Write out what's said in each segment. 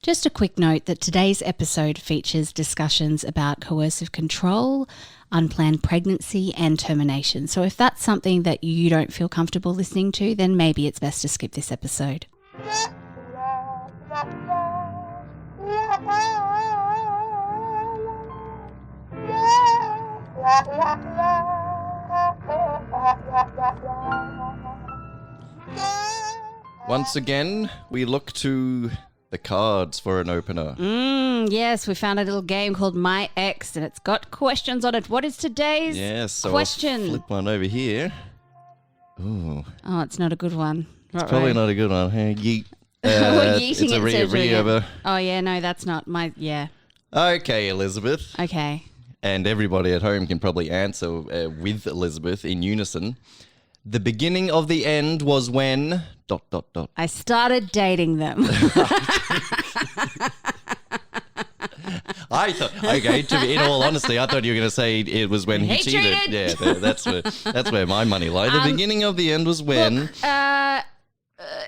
Just a quick note that today's episode features discussions about coercive control, unplanned pregnancy and termination. So if that's something that you don't feel comfortable listening to, then maybe it's best to skip this episode. Once again, we look to the cards for an opener. Yes, we found a little game called My Ex, and it's got questions on it. What is today's question? I'll flip one over here. Ooh. Oh, it's not a good one. It's probably not a good one. Hey, yeet. We're yeeting it's a re-over. Oh, yeah, no, that's not my, yeah. Okay, Elizabeth. Okay. And everybody at home can probably answer with Elizabeth in unison. The beginning of the end was when... ... I started dating them. I thought, okay, in all honesty, I thought you were going to say it was when he cheated. Yeah, that's where my money lies. The beginning of the end was when... Look,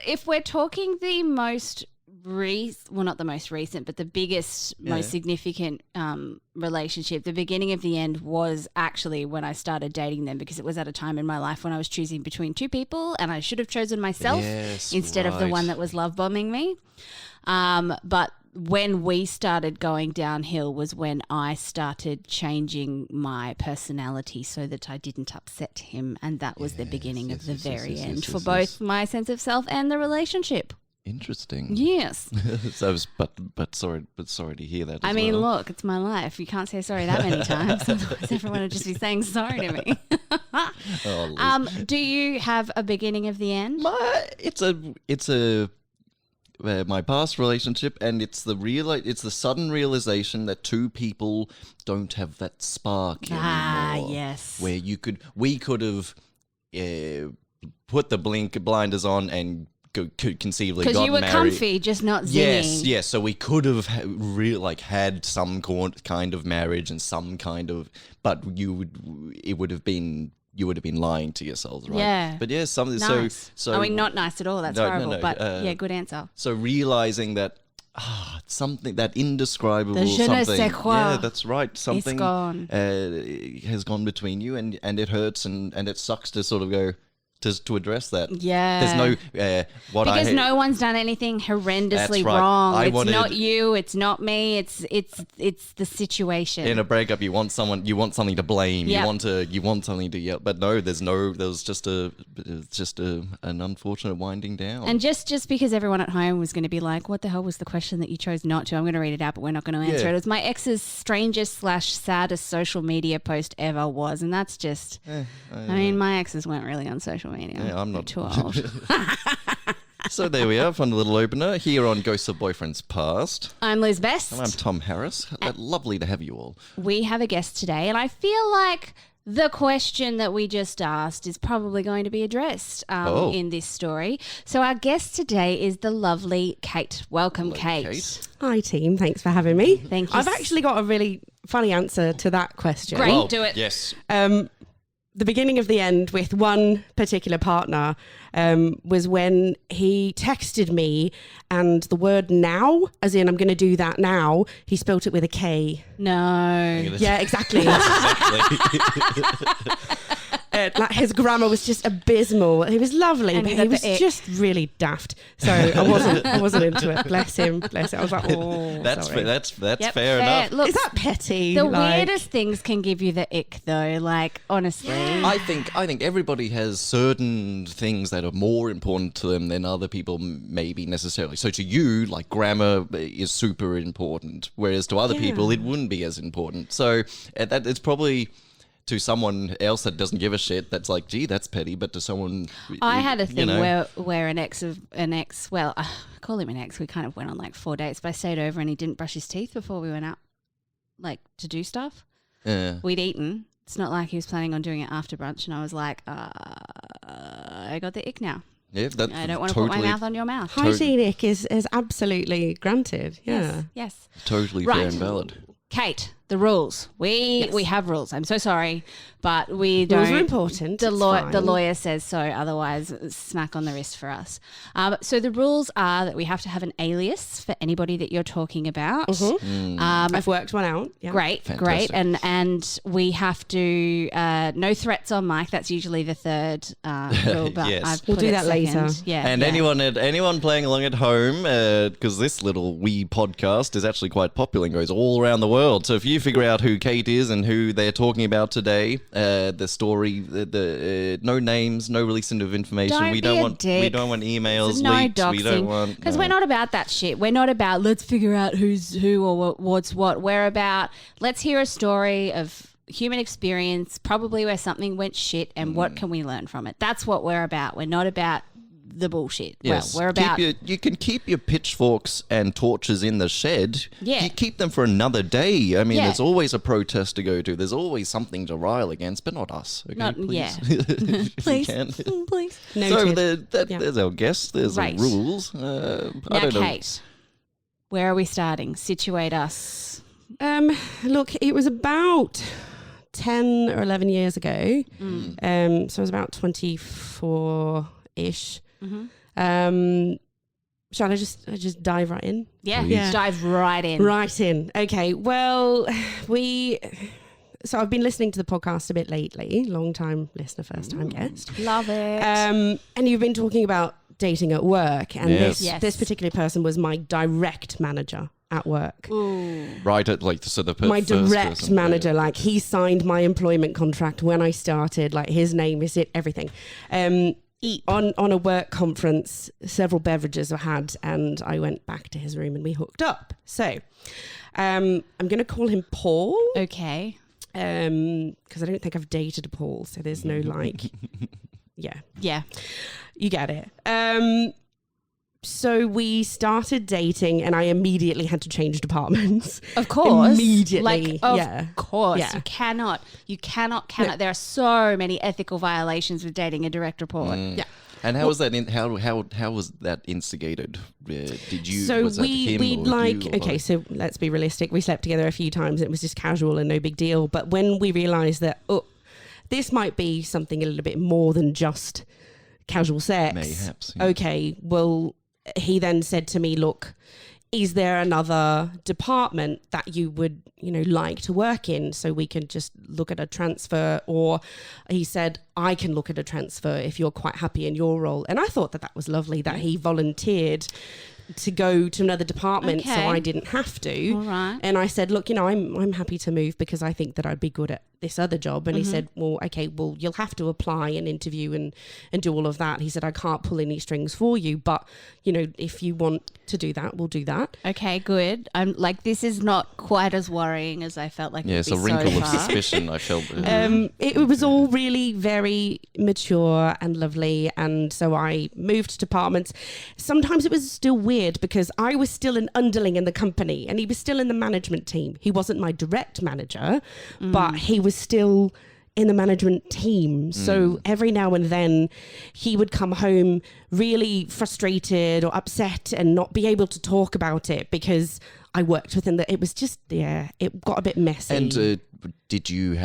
if we're talking the most not the most recent, but the biggest, most significant relationship, the beginning of the end was actually when I started dating them, because it was at a time in my life when I was choosing between two people and I should have chosen myself instead of the one that was love bombing me. But when we started going downhill was when I started changing my personality so that I didn't upset him, and that was the beginning of the very end for both my sense of self and the relationship. Interesting. Yes. So, but sorry to hear that. I mean, look, it's my life. You can't say sorry that many times. Otherwise, everyone would just be saying sorry to me. Do you have a beginning of the end? It's my past relationship, and it's the sudden realization that two people don't have that spark anymore. Yes. Where we could have put the blinders on and could conceivably got married. Because you were comfy, just not zinging. Yes. So we could have had some kind of marriage and some kind of, but you would have been lying to yourselves, right? Yeah. But yeah, something. Nice. So I mean, not nice at all. That's horrible. No, but yeah, good answer. So realizing that something, that indescribable the je ne something. sais quoi. Yeah, that's right. Something it's gone. Has gone between you, and it hurts and it sucks to sort of go. To address that. Yeah. There's no... because no one's done anything horrendously wrong. It's not you. It's not me. It's the situation. In a breakup, you want something to blame. Yep. You want something to yell. But no, there was just an unfortunate winding down. And just because everyone at home was going to be like, what the hell was the question that you chose not to? I'm going to read it out, but we're not going to answer it. It was my ex's strangest/saddest social media post ever was. And that's just... I mean, my exes weren't really on social media. Yeah, I'm not too old. So there we are, fun little opener here on Ghosts of Boyfriends Past. I'm Liz Best. And I'm Tom Harris. Lovely to have you all. We have a guest today, and I feel like the question that we just asked is probably going to be addressed in this story. So our guest today is the lovely Kate. Welcome, Kate. Hi, team. Thanks for having me. Thank you. I've actually got a really funny answer to that question. Great, do it. Yes. The beginning of the end with one particular partner was when he texted me, and the word now, as in I'm going to do that now, he spelt it with a K. No. Yeah, exactly. His grammar was just abysmal. He was lovely, but he was just really daft. So I wasn't into it. Bless him. I was like, oh, that's sorry. That's fair enough. Look, is that petty? The weirdest things can give you the ick, though. Like, honestly, I think everybody has certain things that are more important to them than other people, maybe necessarily. So to you, like, grammar is super important, whereas to other people it wouldn't be as important. So that it's probably. To someone else that doesn't give a shit, that's like, gee, that's petty. But to someone, I had a thing where an ex, well, I call him an ex. We kind of went on like 4 dates, but I stayed over and he didn't brush his teeth before we went out, like to do stuff. We'd eaten. It's not like he was planning on doing it after brunch, and I was like, I got the ick now. Yeah, I don't want to put my mouth on your mouth. Hygienic is absolutely granted. Yeah. Yes. Totally fair and valid. Kate, The rules. We have rules. I'm so sorry, but we don't. Rules are important. The It's fine. lawyer says so. Otherwise, smack on the wrist for us. So the rules are that we have to have an alias for anybody that you're talking about. I've worked one out. Yeah. Great, Fantastic. and we have to no threats on mic. That's usually the third rule, but Yes. I've We'll put do it that later. second. Yeah, And yeah. anyone playing along at home, because this little wee podcast is actually quite popular and goes all around the world. So if you figure out who Kate is and who they're talking about today, the story, no names, no releasing of information. Don't we be don't a want dick. emails No leaked. We don't doxing. want Because we're not about that shit. We're not about let's figure out who's who or what's what. We're about let's hear a story of human experience, probably where something went shit, and what can we learn from it. That's what we're about. We're not about the bullshit. Yes. Well, we're about You can keep your pitchforks and torches in the shed. Yeah. You keep them for another day. I mean, Yeah. there's always a protest to go to. There's always something to rile against, but not us. Okay, Not- please. yeah. If please, you can. please. So Noted. Yeah. there's our guest. There's Right. the rules. I Now, don't know. Kate, where are we starting? Situate us. Look, it was about 10 or 11 years ago. So I was about 24-ish. Shall I just dive right in? Yeah, Yeah. dive right in. Right in. Okay. Well, so I've been listening to the podcast a bit lately. Long time listener, first time guest. Love it. And you've been talking about dating at work, and Yes. Yes. this particular person was my direct manager at work. Ooh. Right at like so the My first direct person, manager, like he signed my employment contract when I started, like his name is it, everything. On a work conference, several beverages were had, and I went back to his room and we hooked up. So I'm going to call him Paul Okay. because I don't think I've dated a Paul, so there's no like, yeah, Yeah. you get it. So we started dating, and I immediately had to change departments. Of course. Immediately, Like, of yeah. course. Yeah. You cannot. There are so many ethical violations with dating a direct report. Yeah. And how was that? How was that instigated? Did you? So was that him we or like, you or okay, both? so let's be realistic. We slept together a few times. It was just casual and no big deal. But when we realized that, this might be something a little bit more than just casual sex. Mayhaps, yeah. Okay, well, he then said to me, look, is there another department that you would, like to work in so we can just look at a transfer? Or he said, I can look at a transfer if you're quite happy in your role. And I thought that was lovely that he volunteered to go to another department so Okay. I didn't have to. All right. And I said, look, I'm happy to move because I think that I'd be good at this other job. And he said, well, okay, well, you'll have to apply and interview and do all of that. He said, I can't pull any strings for you, but if you want to do that, we'll do that. Okay, good. I'm like, this is not quite as worrying as I felt like it Yeah, would it's a be wrinkle so of far. suspicion. I felt. It was all really very mature and lovely. And so I moved departments. Sometimes it was still weird because I was still an underling in the company and he was still in the management team. He wasn't my direct manager, but he was still in the management team. So every now and then he would come home really frustrated or upset and not be able to talk about it because I worked with him. It was just, it got a bit messy. And did you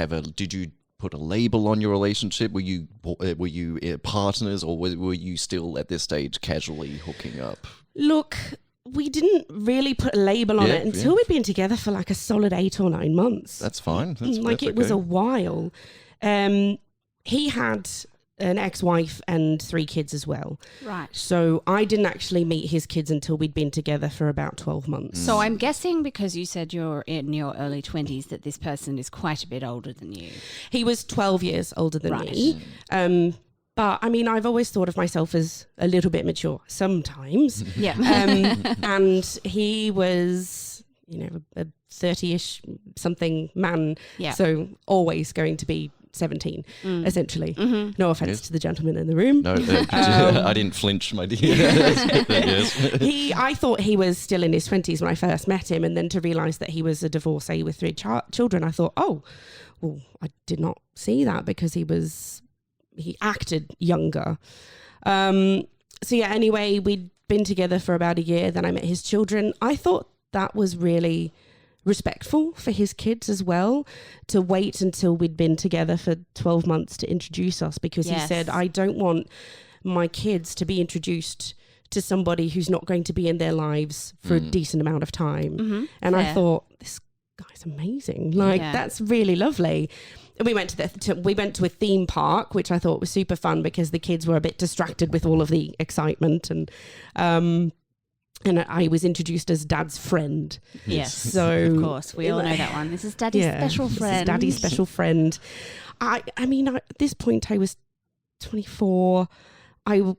put a label on your relationship? Were you partners, or were you still at this stage casually hooking up? Look, we didn't really put a label on Yeah, it until we'd been together for like a solid 8 or 9 months. That's fine. Like it was a while. He had an ex-wife and 3 kids as well. Right. So I didn't actually meet his kids until we'd been together for about 12 months. So I'm guessing because you said you're in your early 20s that this person is quite a bit older than you. He was 12 years older than Right. me. But I mean, I've always thought of myself as a little bit mature sometimes. Yeah. And he was, a 30-ish something man. Yeah. So always going to be 17, essentially. No offense Yes. to the gentleman in the room. No, I didn't flinch, my dear. Yes. I thought he was still in his 20s when I first met him. And then to realise that he was a divorcee with 3 children, I thought, oh, well, I did not see that because he acted younger. So yeah, anyway, we'd been together for about a year. Then I met his children. I thought that was really, respectful for his kids as well, to wait until we'd been together for 12 months to introduce us, because he said, I don't want my kids to be introduced to somebody who's not going to be in their lives for a decent amount of time. And I thought, this guy's amazing. Like, that's really lovely. And we went to a theme park, which I thought was super fun because the kids were a bit distracted with all of the excitement, and I was introduced as Dad's friend. Yes, so of course we all know that one. This is Daddy's special friend. This is Daddy's special friend. I mean, at this point, I was 24. I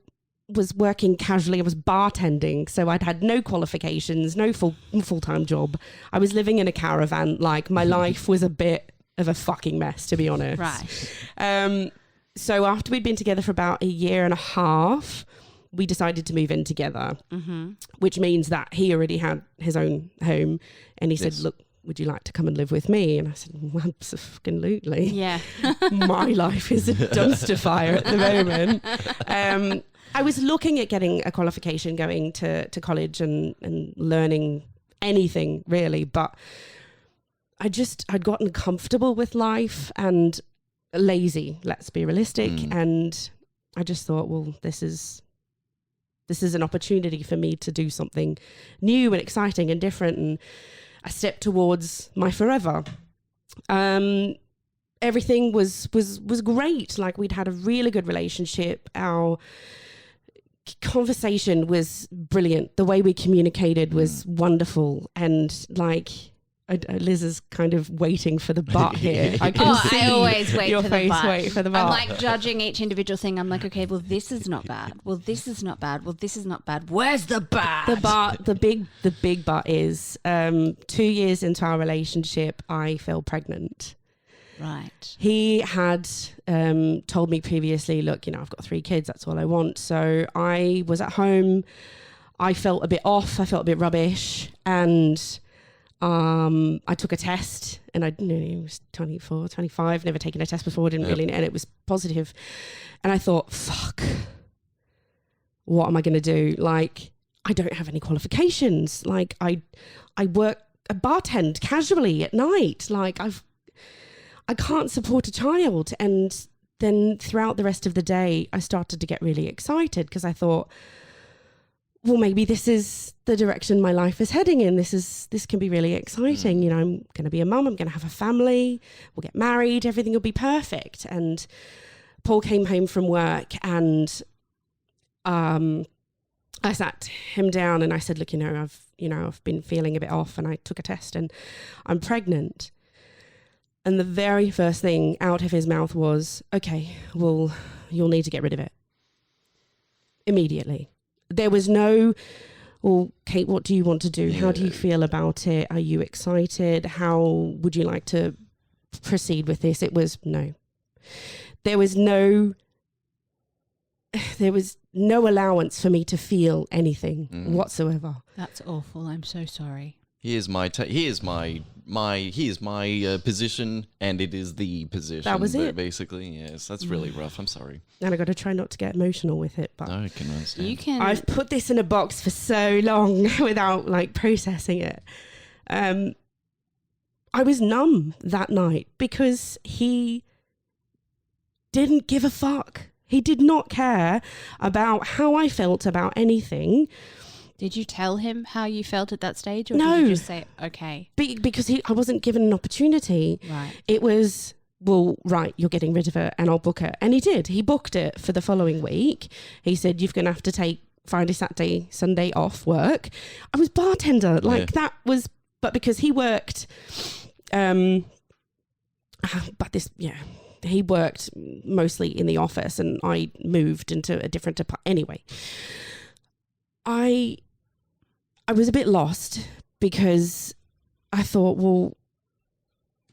was working casually. I was bartending, so I'd had no qualifications, no full-time job. I was living in a caravan. Like, my life was a bit of a fucking mess, to be honest. Right. So after we'd been together for about a year and a half, we decided to move in together, which means that he already had his own home, and he said, look, would you like to come and live with me? And I said, well, absolutely. Yeah. My life is a dumpster fire at the moment. I was looking at getting a qualification, going to college and learning anything really, but I'd gotten comfortable with life and lazy, let's be realistic. And I just thought, well, this is an opportunity for me to do something new and exciting and different, and a step towards my forever. Everything was great. Like, we'd had a really good relationship. Our conversation was brilliant. The way we communicated was wonderful. And like, Liz is kind of waiting for the but here. I can see I always wait your for face the but. wait for the but. I'm like judging each individual thing. I'm like, okay, well, this is not bad. Well, this is not bad. Well, this is not bad. Where's the bad? The big but is 2 years into our relationship, I fell pregnant. Right. He had told me previously, look, I've got 3 kids. That's all I want. So I was at home. I felt a bit off. I felt a bit rubbish. And I took a test, and I was 24, 25, never taken a test before, didn't really, and it was positive. And I thought, fuck, what am I going to do? Like, I don't have any qualifications. Like, I work a bartend casually at night. Like, I can't support a child. And then throughout the rest of the day, I started to get really excited because I thought, well, maybe this is the direction my life is heading in. This can be really exciting. I'm going to be a mum. I'm going to have a family. We'll get married. Everything will be perfect. And Paul came home from work, and I sat him down and I said, look, I've been feeling a bit off, and I took a test and I'm pregnant. And the very first thing out of his mouth was, okay, well, you'll need to get rid of it. Immediately. There was no, well, Kate, what do you want to do? How do you feel about it? Are you excited? How would you like to proceed with this? It was no. There was no allowance for me to feel anything whatsoever. That's awful. I'm so sorry. Here's my position, and it is the position. That was it. Basically, yes. That's really rough. I'm sorry. And I got to try not to get emotional with it. But I can understand. I've put this in a box for so long without processing it. I was numb that night because he didn't give a fuck. He did not care about how I felt about anything. Did you tell him how you felt at that stage? Or No. did you just say, okay? Because I wasn't given an opportunity. Right. It was, well, right, you're getting rid of it and I'll book it. And he did. He booked it for the following week. He said, you're going to have to take Friday, Saturday, Sunday off work. I was bartender. That was, but because he worked, he worked mostly in the office and I moved into a different department. Anyway, I was a bit lost because I thought, well,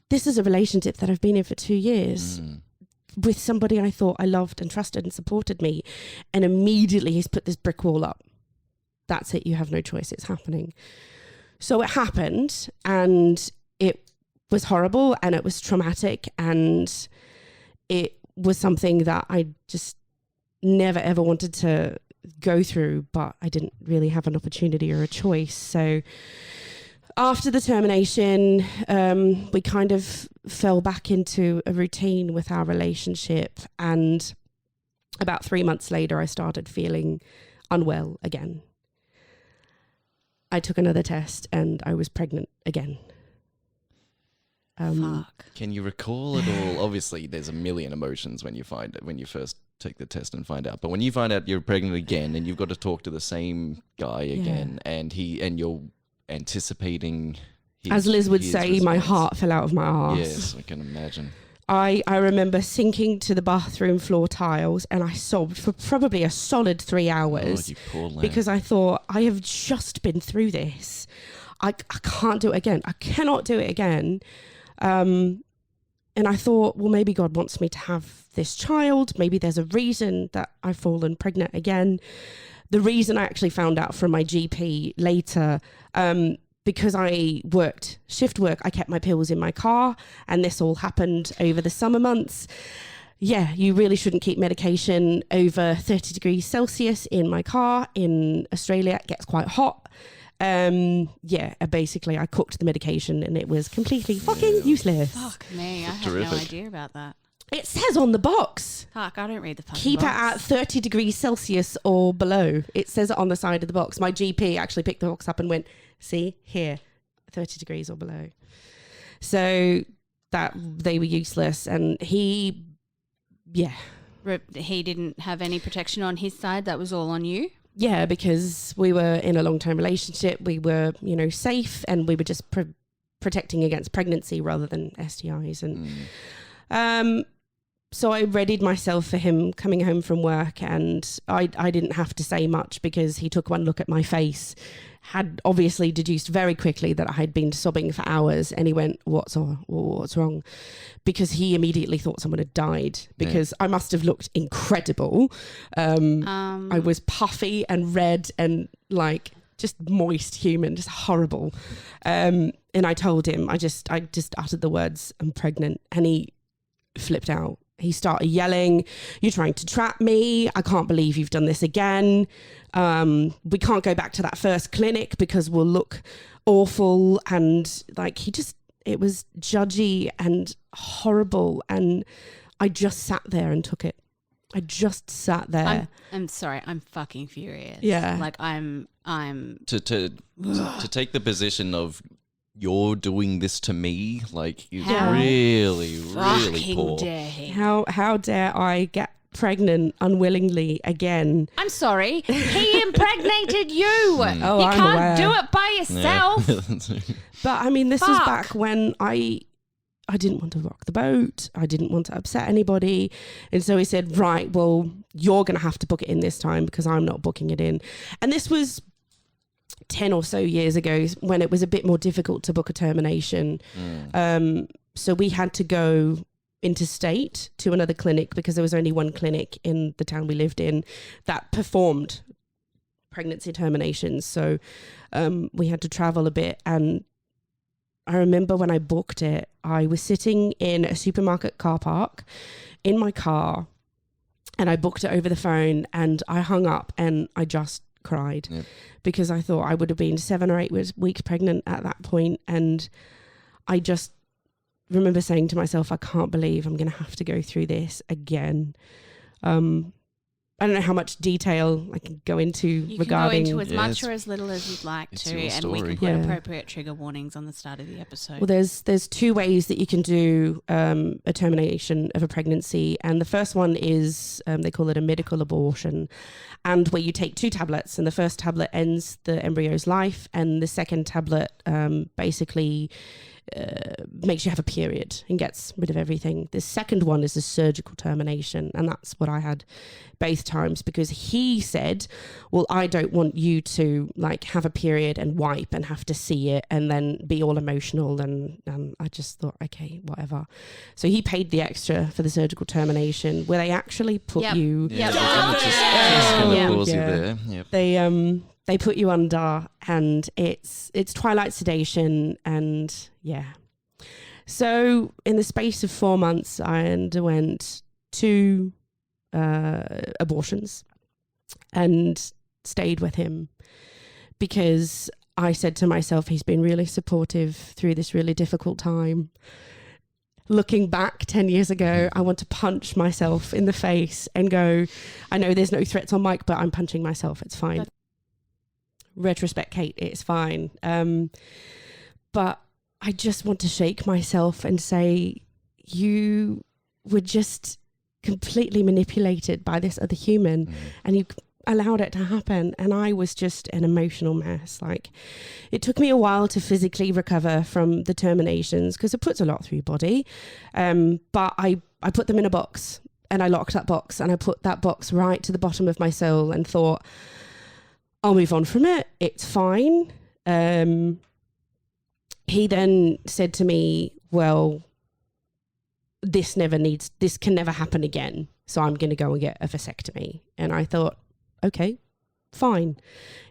this is a relationship that I've been in for 2 years with somebody I thought I loved and trusted and supported me. And immediately he's put this brick wall up. That's it. You have no choice. It's happening. So it happened, and it was horrible and it was traumatic, and it was something that I just never ever wanted to go through, but I didn't really have an opportunity or a choice. So After the termination, we kind of fell back into a routine with our relationship. And about 3 months later, I started feeling unwell again. I took another test and I was pregnant again. Fuck. Can you recall at all? Obviously, there's a million emotions when you find it, when you first take the test and find out. But when you find out you're pregnant again and you've got to talk to the same guy again, and you're anticipating as Liz would say, response. my heart fell out of my arse. Yes, I can imagine. I remember sinking to the bathroom floor tiles and I sobbed for probably a solid 3 hours. Oh, you poor lamb. Because I thought, I have just been through this. I can't do it again. I cannot do it again. And I thought, well, maybe God wants me to have this child. Maybe there's a reason that I've fallen pregnant again. The reason I actually found out from my GP later, because I worked shift work, I kept my pills in my car, and this all happened over the summer months. Yeah, you really shouldn't keep medication over 30 degrees Celsius in my car. In Australia, it gets quite hot. Basically I cooked the medication and it was completely fucking useless. Fuck me, I had Terrific. no idea about that. It says on the box, Fuck, I don't read the fucking keep box. it at 30 degrees Celsius or below. It says it on the side of the box. My GP actually picked the box up and went, see here, 30 degrees or below. So that they were useless. And he didn't have any protection on his side. That was all on you. Yeah, because we were in a long-term relationship. We were, safe, and we were just protecting against pregnancy rather than STIs. And so I readied myself for him coming home from work, and I didn't have to say much because he took one look at my face, had obviously deduced very quickly that I had been sobbing for hours, and he went, what's wrong? Because he immediately thought someone had died, because I must have looked incredible. I was puffy and red and like just moist human, just horrible. And I told him, I just uttered the words, I'm pregnant, and he flipped out. He started yelling, you're trying to trap me. I can't believe you've done this again. We can't go back to that first clinic because we'll look awful. And like, it was judgy and horrible. And I just sat there and took it. I just sat there. I'm sorry. I'm fucking furious. Yeah. Like I'm To take the position of you're doing this to me, like, is really fucking poor. dare he? How dare I get pregnant unwillingly again? I'm sorry. He impregnated you. Oh, you I'm can't aware. do it by yourself. But I mean, this was Fuck. back when I didn't want to rock the boat. I didn't want to upset anybody. And so he said, right, well, you're going to have to book it in this time because I'm not booking it in. And this was 10 or so years ago when it was a bit more difficult to book a termination. So we had to go interstate to another clinic because there was only one clinic in the town we lived in that performed pregnancy terminations. So we had to travel a bit. And I remember when I booked it, I was sitting in a supermarket car park in my car, and I booked it over the phone, and I hung up and I just cried because I thought I would have been 7 or 8 weeks pregnant at that point. And I just remember saying to myself, I can't believe I'm going to have to go through this again. I don't know how much detail I can go into You regarding. can go into as much or as little as you'd like it's to, your and we can story. put Yeah. appropriate trigger warnings on the start of the episode. Well, there's 2 ways that you can do a termination of a pregnancy, and the first one is they call it a medical abortion, and where you take 2 tablets, and the first tablet ends the embryo's life, and the second tablet basically makes you have a period and gets rid of everything. The second one is a surgical termination, and that's what I had both times, because he said, well, I don't want you to like have a period and wipe and have to see it and then be all emotional. And I just thought, okay, whatever. So he paid the extra for the surgical termination, where they actually put you Yeah, Yep. just gonna Yeah. pause you Yeah. there. Yep. they put you under, and it's twilight sedation, and yeah. So in the space of 4 months, I underwent 2 abortions and stayed with him because I said to myself, he's been really supportive through this really difficult time. Looking back 10 years ago, I want to punch myself in the face and go, I know there's no threats on mic, but I'm punching myself. It's fine. Retrospect, Kate, it's fine. But I just want to shake myself and say, you were just completely manipulated by this other human and you allowed it to happen. And I was just an emotional mess. Like, it took me a while to physically recover from the terminations because it puts a lot through your body. But I put them in a box and I locked that box and I put that box right to the bottom of my soul and thought, I'll move on from it. It's fine. He then said to me, well, this can never happen again. So I'm going to go and get a vasectomy. And I thought, okay, fine.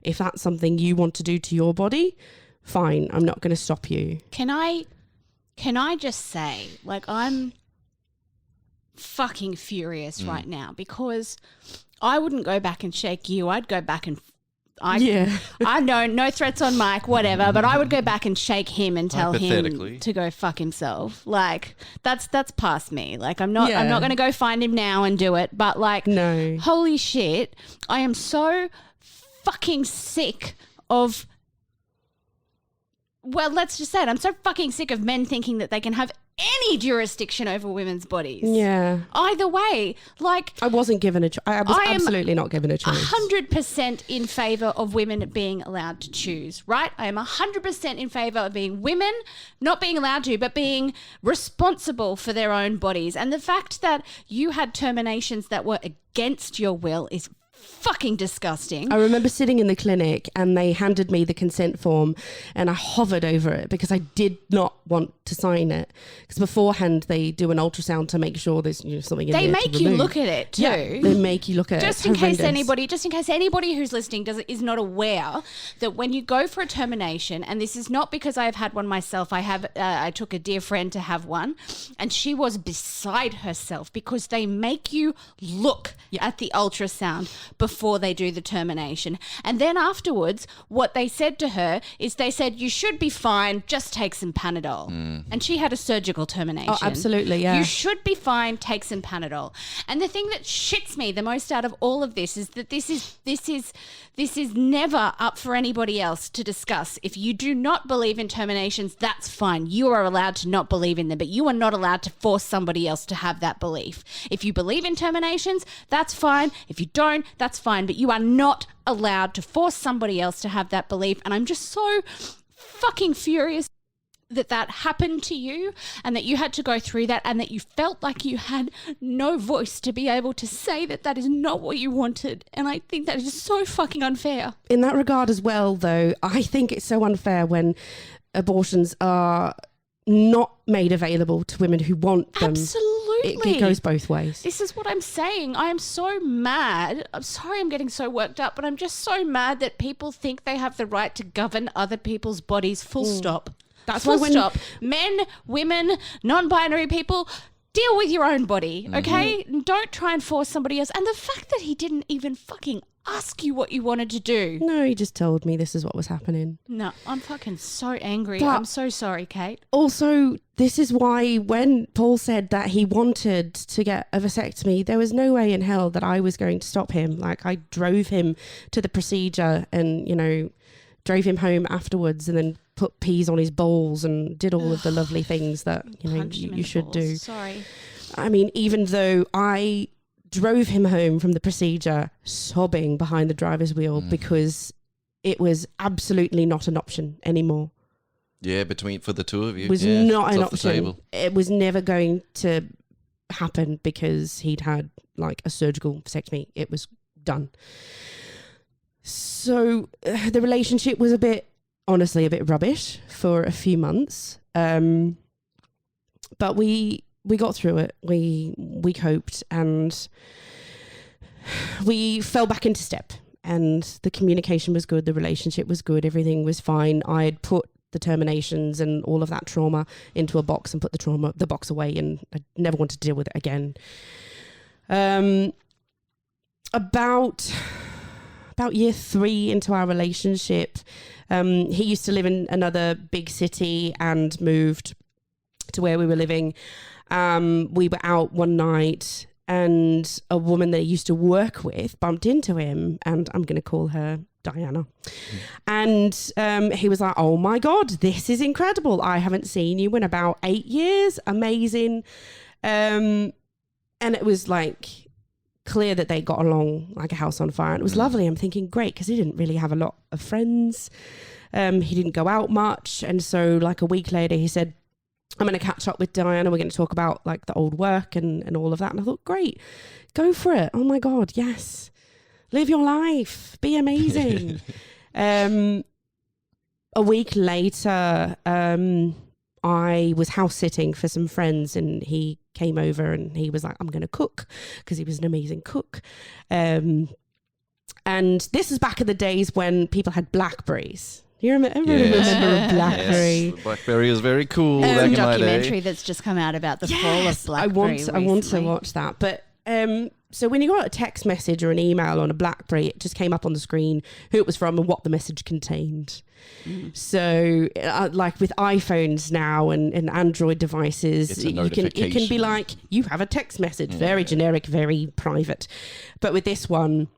If that's something you want to do to your body, fine. I'm not going to stop you. Can I just say, like, I'm fucking furious right now because I wouldn't go back and shake you. I'd go back and I know no threats on mic, whatever, but I would go back and shake him and tell him to go fuck himself. Like, that's past me. Like, I'm not going to go find him now and do it, but like, no. Holy shit, I am so fucking sick of, well, let's just say it. I'm so fucking sick of men thinking that they can have any jurisdiction over women's bodies. Yeah. Either way, like, I wasn't given a choice. I was absolutely not given a choice. 100% in favour of women being allowed to choose, right? I am 100% in favour of being women, not being allowed to, but being responsible for their own bodies. And the fact that you had terminations that were against your will is fucking disgusting. I remember sitting in the clinic and they handed me the consent form and I hovered over it because I did not want to sign it. Because beforehand they do an ultrasound to make sure there's something in there. They make you look at it too. Yeah, they make you look at it. Just in case anybody who's listening is not aware that when you go for a termination, and this is not because I have had one myself, I took a dear friend to have one, and she was beside herself because they make you look at the ultrasound before they do the termination. And then afterwards, what they said to her is they said, you should be fine, just take some Panadol. And she had a surgical termination. Oh, absolutely, yeah. You should be fine, take some Panadol. And the thing that shits me the most out of all of this is that this is never up for anybody else to discuss. If you do not believe in terminations, that's fine. You are allowed to not believe in them, but you are not allowed to force somebody else to have that belief. If you believe in terminations, that's fine. If you don't, that's fine. But you are not allowed to force somebody else to have that belief. And I'm just so fucking furious that happened to you and that you had to go through that and that you felt like you had no voice to be able to say that is not what you wanted. And I think that is so fucking unfair. In that regard as well, though, I think it's so unfair when abortions are not made available to women who want them. Absolutely. It goes both ways. This is what I'm saying. I am so mad. I'm sorry I'm getting so worked up, but I'm just so mad that people think they have the right to govern other people's bodies, full stop. That's full why stop. Men, women, non-binary people, deal with your own body, okay? Don't try and force somebody else. And the fact that he didn't even fucking ask you what you wanted to do. No, he just told me this is what was happening. No, I'm fucking so angry. But I'm so sorry, Kate. Also, this is why when Paul said that he wanted to get a vasectomy, there was no way in hell that I was going to stop him. Like, I drove him to the procedure and, drove him home afterwards and then put peas on his balls and did all of the lovely things that, you should do. Sorry. I mean, even though I drove him home from the procedure sobbing behind the driver's wheel because it was absolutely not an option anymore. Yeah, for the two of you. It was not an option. The table. It was never going to happen because he'd had like a surgical vasectomy. It was done. So the relationship was honestly a bit rubbish for a few months. But we got through it. We coped and we fell back into step, and the communication was good. The relationship was good. Everything was fine. I had put the terminations and all of that trauma into a box and put the box away, and I never wanted to deal with it again. About about year 3 into our relationship. He used to live in another big city and moved to where we were living. We were out one night and a woman that he used to work with bumped into him, and I'm going to call her Diana. And he was like, oh my God, this is incredible. I haven't seen you in about 8 years. Amazing. And it was like clear that they got along like a house on fire. And it was lovely. I'm thinking, great, because he didn't really have a lot of friends. He didn't go out much. And so like a week later, he said, I'm going to catch up with Diana. We're going to talk about like the old work and all of that. And I thought, great, go for it. Oh my God, yes. Live your life. Be amazing. A week later, I was house sitting for some friends and he came over and he was like, I'm going to cook, because he was an amazing cook. And this is back in the days when people had Blackberries. You remember a Blackberry? Yes, Blackberry is very cool. There's back a in my day. documentary that's just come out about the fall of Blackberry. I want to watch that. But so when you got a text message or an email on a Blackberry, it just came up on the screen who it was from and what the message contained. So like with iPhones now and Android devices, it can be like, you have a text message, very generic, very private. But with this one,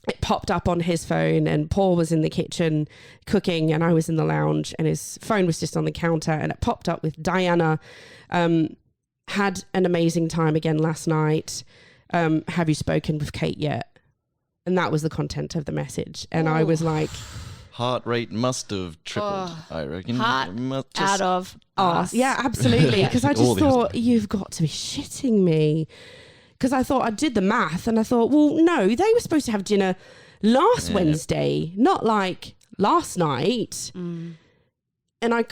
it popped up on his phone and Paul was in the kitchen cooking and I was in the lounge and his phone was just on the counter, and it popped up with Diana. Had an amazing time again last night. Have you spoken with Kate yet? And that was the content of the message. And I was like, heart rate must have tripled, I reckon. Out of us. Yeah, absolutely. Because I just thought, you've got to be shitting me. Because I thought I did the math and I thought, well, no, they were supposed to have dinner last Wednesday, not like last night. And I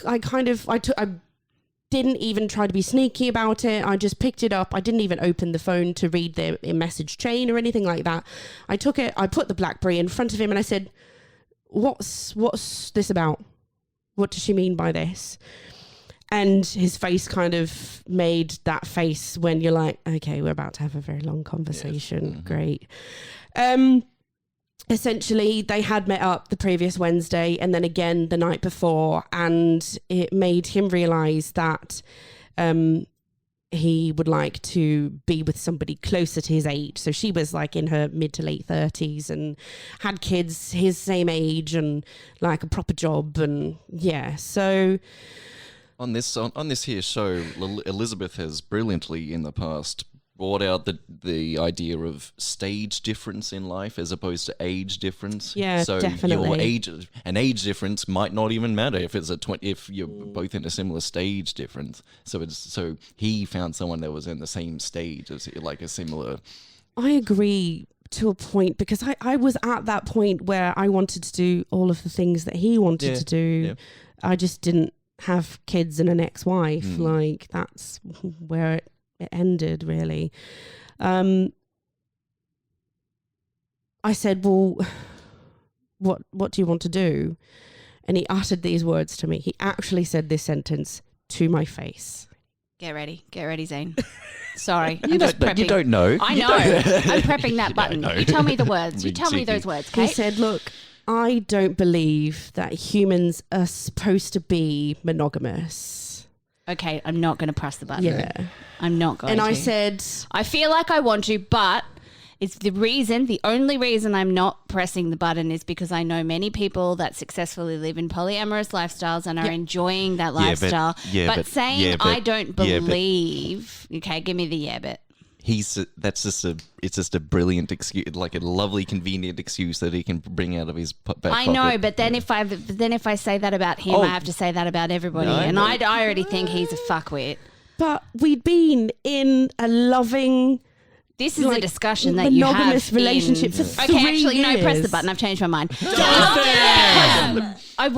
didn't even try to be sneaky about it. I just picked it up. I didn't even open the phone to read the message chain or anything like that. I took it, I put the Blackberry in front of him and I said, what's this about? What does she mean by this? And his face kind of made that face when you're like, okay, we're about to have a very long conversation. Great. Essentially, they had met up the previous Wednesday and then again the night before, and it made him realize that he would like to be with somebody closer to his age. So she was like in her mid to late 30s and had kids his same age and like a proper job. And yeah, so... On this here show, Elizabeth has brilliantly in the past brought out the idea of stage difference in life as opposed to age difference. Yeah, so definitely. An age difference might not even matter if it's if you're both in a similar stage difference. So he found someone that was in the same stage as like a similar. I agree to a point, because I was at that point where I wanted to do all of the things that he wanted to do. Yeah. I just didn't have kids and an ex-wife. Like that's where it ended, really. I said, well, what do you want to do? And he uttered these words to me. He actually said this sentence to my face. Get ready, Zane. Sorry, You don't know. I know. I'm prepping that button. You tell me the words. You tell me those words, Kate. He said, look, I don't believe that humans are supposed to be monogamous. Okay, I'm not going to press the button. Yeah. I'm not going to. And I said... I feel like I want to, but it's the only reason I'm not pressing the button is because I know many people that successfully live in polyamorous lifestyles and are enjoying that lifestyle. But saying I don't believe... Okay, give me the bit. It's just a brilliant excuse, like a lovely, convenient excuse that he can bring out of his back pocket. I know, but then if I say that about him, I have to say that about everybody, I already think he's a fuckwit. But we'd been in a loving. This is a discussion that you have monogamous relationship for 3 years. No, press the button. I've changed my mind. I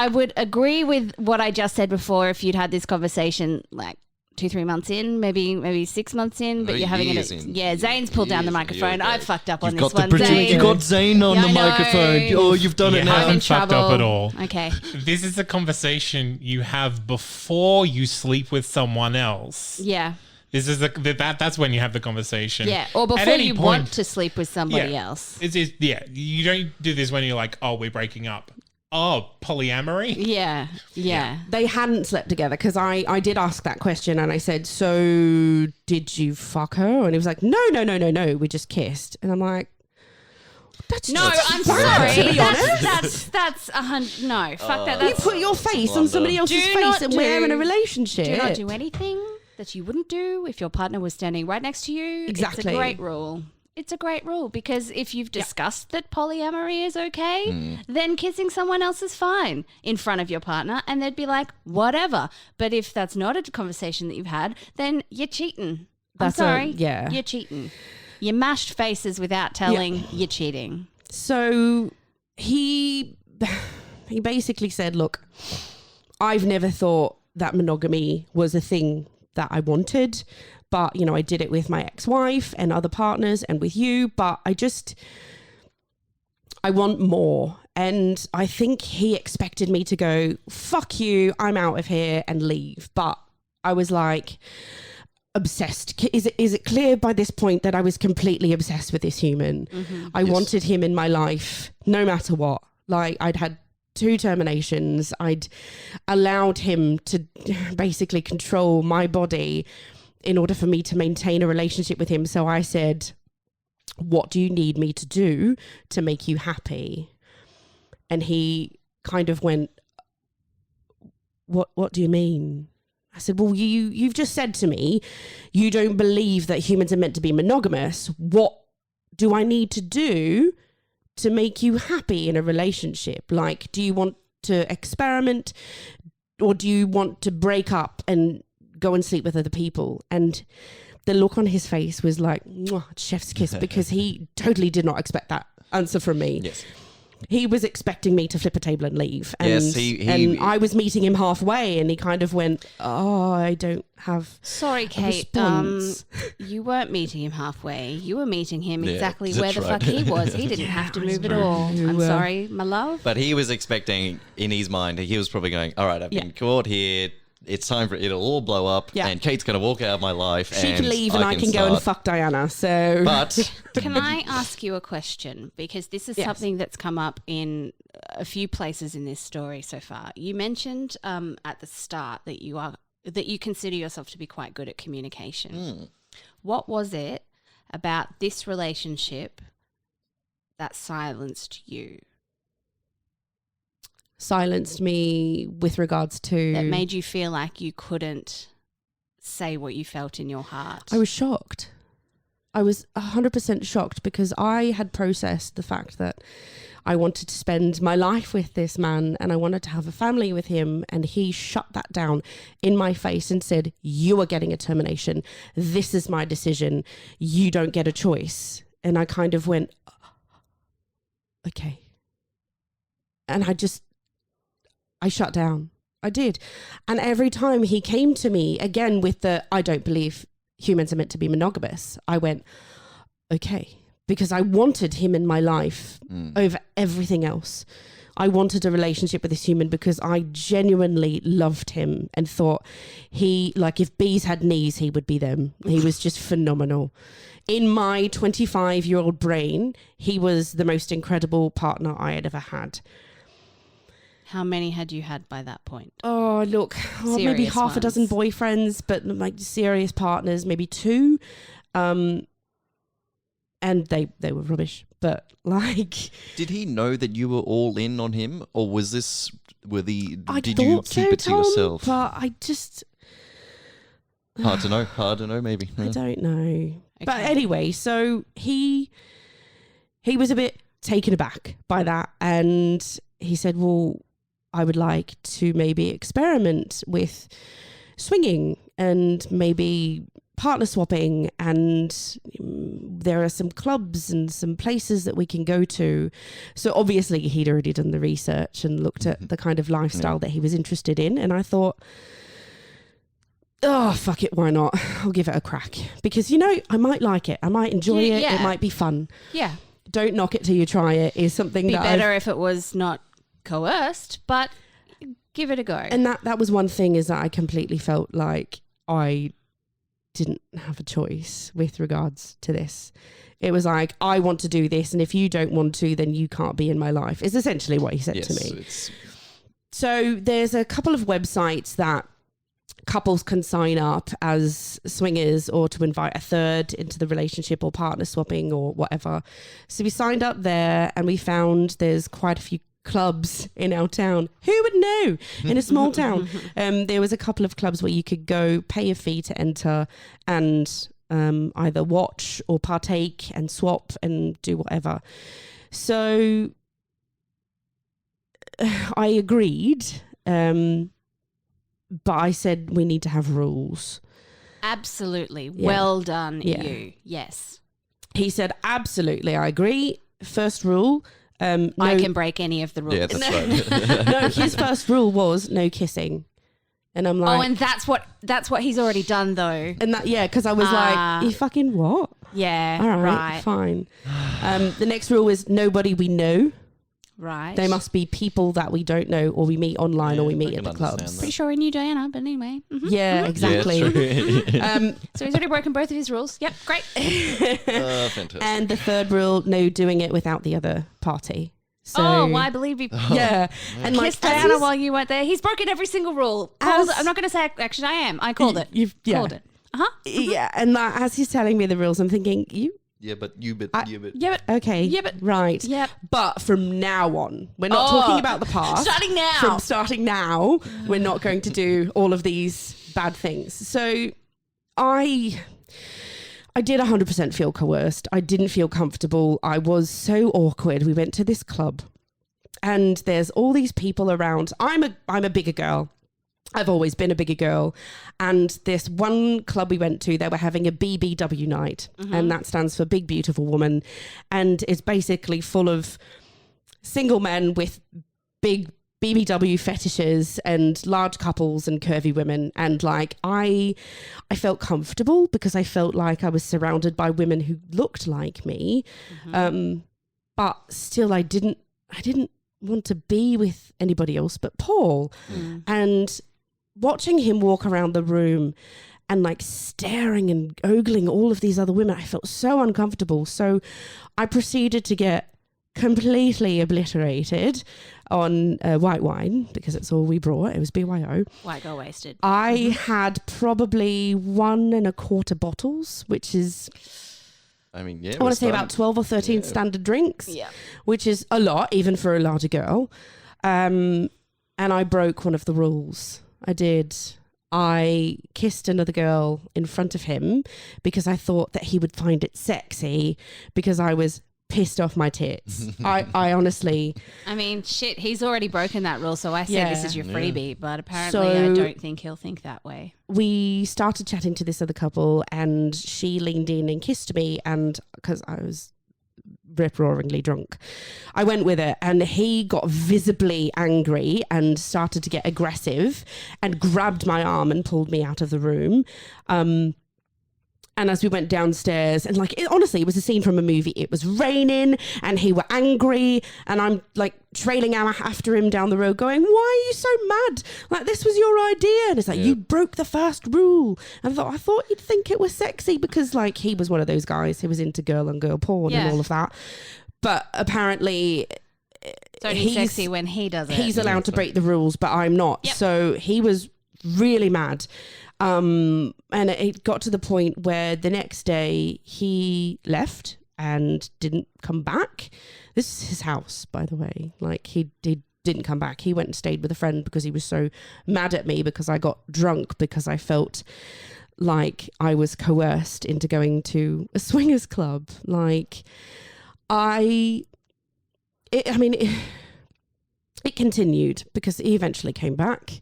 would agree with what I just said before if you'd had this conversation like 2-3 months in, maybe 6 months in, but you're having it. Yeah, Zane's pulled down the microphone. I've fucked up on this one. You got Zane on the microphone. Oh, you've done it now. I haven't fucked up at all. Okay. This is a conversation you have before you sleep with someone else. Yeah. This is that's when you have the conversation. Yeah, or before you want to sleep with somebody else. You don't do this when you're like, oh, we're breaking up. Oh, polyamory? Yeah. They hadn't slept together because I did ask that question and I said, so did you fuck her? And he was like, no, we just kissed. And I'm like, I'm sorry. To be honest, that's 100. No, fuck that. You put your face on somebody else's face and we're in a relationship. Do not do anything that you wouldn't do if your partner was standing right next to you. Exactly. It's a great rule. It's a great rule because if you've discussed that polyamory is okay, then kissing someone else is fine in front of your partner and they'd be like, whatever. But if that's not a conversation that you've had, then you're cheating. I'm sorry. You're cheating. You mashed faces without telling you're cheating. So he basically said, look, I've never thought that monogamy was a thing that I wanted. But, you know, I did it with my ex-wife and other partners and with you. But I want more. And I think he expected me to go, fuck you, I'm out of here and leave. But I was like, obsessed. Is it clear by this point that I was completely obsessed with this human? I wanted him in my life no matter what. Like I'd had 2 terminations. I'd allowed him to basically control my body in order for me to maintain a relationship with him. So I said, what do you need me to do to make you happy? And he kind of went, what do you mean? I said, well, you've just said to me, you don't believe that humans are meant to be monogamous. What do I need to do to make you happy in a relationship? Like, do you want to experiment or do you want to break up and go and sleep with other people? And the look on his face was like, chef's kiss, because he totally did not expect that answer from me. Yes. He was expecting me to flip a table and leave. And, and I was meeting him halfway and he kind of went, oh, I don't have Kate, you weren't meeting him halfway. You were meeting him exactly where the fuck he was. He didn't have to move at all. I'm sorry, my love. But he was expecting, in his mind, he was probably going, all right, I've been caught here. It's time for it'll all blow up and Kate's going to walk out of my life. She can leave and I can go and fuck Diana. So, but can I ask you a question? Because this is something that's come up in a few places in this story so far. You mentioned at the start that you consider yourself to be quite good at communication. What was it about this relationship that silenced you? Silenced me with regards to... That made you feel like you couldn't say what you felt in your heart. I was shocked. I was 100% shocked because I had processed the fact that I wanted to spend my life with this man and I wanted to have a family with him, and he shut that down in my face and said, you are getting a termination. This is my decision. You don't get a choice. And I kind of went, okay. And I shut down. I did. And every time he came to me, again with the, I don't believe humans are meant to be monogamous, I went, okay. Because I wanted him in my life over everything else. I wanted a relationship with this human because I genuinely loved him and thought if bees had knees, he would be them. He was just phenomenal. In my 25-year-old brain, he was the most incredible partner I had ever had. How many had you had by that point? Oh, look, maybe half a dozen boyfriends, but like serious partners, maybe 2. And they were rubbish. But like, did he know that you were all in on him, or was this? Did you keep it to Tom, yourself? But I just hard to know. Maybe I don't know. Okay. But anyway, so he was a bit taken aback by that, and he said, "Well, I would like to maybe experiment with swinging and maybe partner swapping, and there are some clubs and some places that we can go to." So obviously he'd already done the research and looked at the kind of lifestyle that he was interested in. And I thought, oh, fuck it, why not? I'll give it a crack. Because, I might like it. I might enjoy it. It might be fun. Yeah. Don't knock it till you try it is something that It'd be better if it was not coerced, but give it a go. And that was one thing, is that I completely felt like I didn't have a choice with regards to this. It was like, I want to do this, and if you don't want to, then you can't be in my life, is essentially what he said to me. So there's a couple of websites that couples can sign up as swingers or to invite a third into the relationship or partner swapping or whatever. So we signed up there and we found there's quite a few clubs in our town. Who would know? In a small town. There was a couple of clubs where you could go, pay a fee to enter, and either watch or partake and swap and do whatever. So I agreed, but I said we need to have rules. Absolutely. Yeah. Well done, you. Yes. He said, absolutely, I agree. First rule. No, I can break any of the rules. Yeah, that's right. No, his first rule was no kissing. And I'm like... Oh, and that's what he's already done, though. And that, yeah, because I was like, you fucking what? Yeah, all right. Fine. The next rule is nobody we know. Right. They must be people that we don't know, or we meet online, or we meet at the clubs. Pretty sure I knew Diana, but anyway. Mm-hmm. Yeah, exactly. Yeah, so he's already broken both of his rules. Yep, great. Fantastic. And the third rule, no doing it without the other party. So, I believe you. Yeah. And kissed Diana while you weren't there. He's broken every single rule. I'm not going to say, actually, I am. I called it. You've called it. Uh-huh. Yeah, and that, as he's telling me the rules, I'm thinking, Yeah, but okay. Yeah, but right. Yep. But from now on, we're not talking about the past. Starting now, we're not going to do all of these bad things. So I did 100% feel coerced. I didn't feel comfortable. I was so awkward. We went to this club and there's all these people around. I'm a bigger girl. I've always been a bigger girl. And this one club we went to, they were having a BBW night. Mm-hmm. And that stands for Big Beautiful Woman. And it's basically full of single men with big BBW fetishes and large couples and curvy women. And like, I felt comfortable because I felt like I was surrounded by women who looked like me. Mm-hmm. But still I didn't want to be with anybody else but Paul. Mm. And watching him walk around the room and like staring and ogling all of these other women, I felt so uncomfortable. So I proceeded to get completely obliterated on white wine because it's all we brought. It was BYO. White girl wasted. I had probably 1.25 bottles, which is... I want to say about 12 or 13 standard drinks, which is a lot, even for a larger girl. And I broke one of the rules. I did. I kissed another girl in front of him because I thought that he would find it sexy because I was pissed off my tits. I honestly... I mean, shit, he's already broken that rule, so I said this is your freebie, but apparently So- I don't think he'll think that way. We started chatting to this other couple and she leaned in and kissed me, and because I was rip-roaringly drunk, I went with it, and he got visibly angry and started to get aggressive and grabbed my arm and pulled me out of the room. And as we went downstairs, and like, honestly, it was a scene from a movie. It was raining and he were angry, and I'm like trailing after him down the road going, why are you so mad? Like, this was your idea. And it's like, you broke the first rule. And I thought you'd think it was sexy because like he was one of those guys who was into girl on girl porn and all of that. But apparently... It's only sexy when he does it. He's allowed to break the rules, but I'm not. Yep. So he was really mad. And it got to the point where the next day he left and didn't come back. This is his house, by the way. Like, he didn't come back. He went and stayed with a friend because he was so mad at me because I got drunk because I felt like I was coerced into going to a swingers club. Like, it continued because he eventually came back.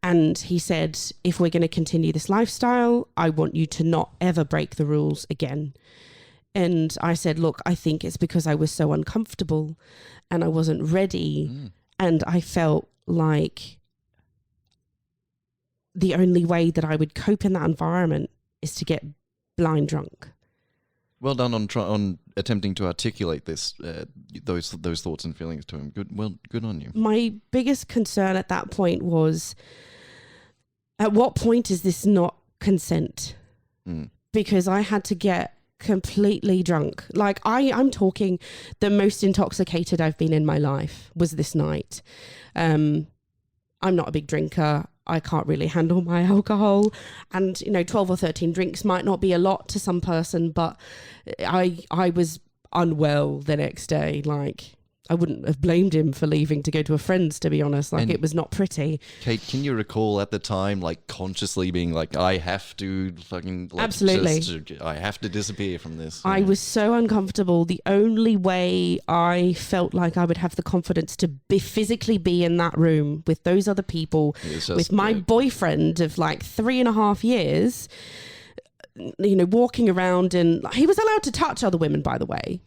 And he said, if we're going to continue this lifestyle, I want you to not ever break the rules again. And I said, look, I think it's because I was so uncomfortable and I wasn't ready. And I felt like the only way that I would cope in that environment is to get blind drunk. Well done on attempting to articulate this, those thoughts and feelings to him. Good on you. My biggest concern at that point was, at what point is this not consent? because I had to get completely drunk. Like I'm talking the most intoxicated I've been in my life was this night. I'm not a big drinker. I can't really handle my alcohol, and 12 or 13 drinks might not be a lot to some person, but I was unwell the next day. Like, I wouldn't have blamed him for leaving to go to a friend's, to be honest. Like, it was not pretty. Kate, can you recall at the time, like, consciously being like, I have to fucking... Like, absolutely. I have to disappear from this. I was so uncomfortable. The only way I felt like I would have the confidence to physically be in that room with those other people, with my boyfriend of like 3.5 years, walking around, and he was allowed to touch other women, by the way.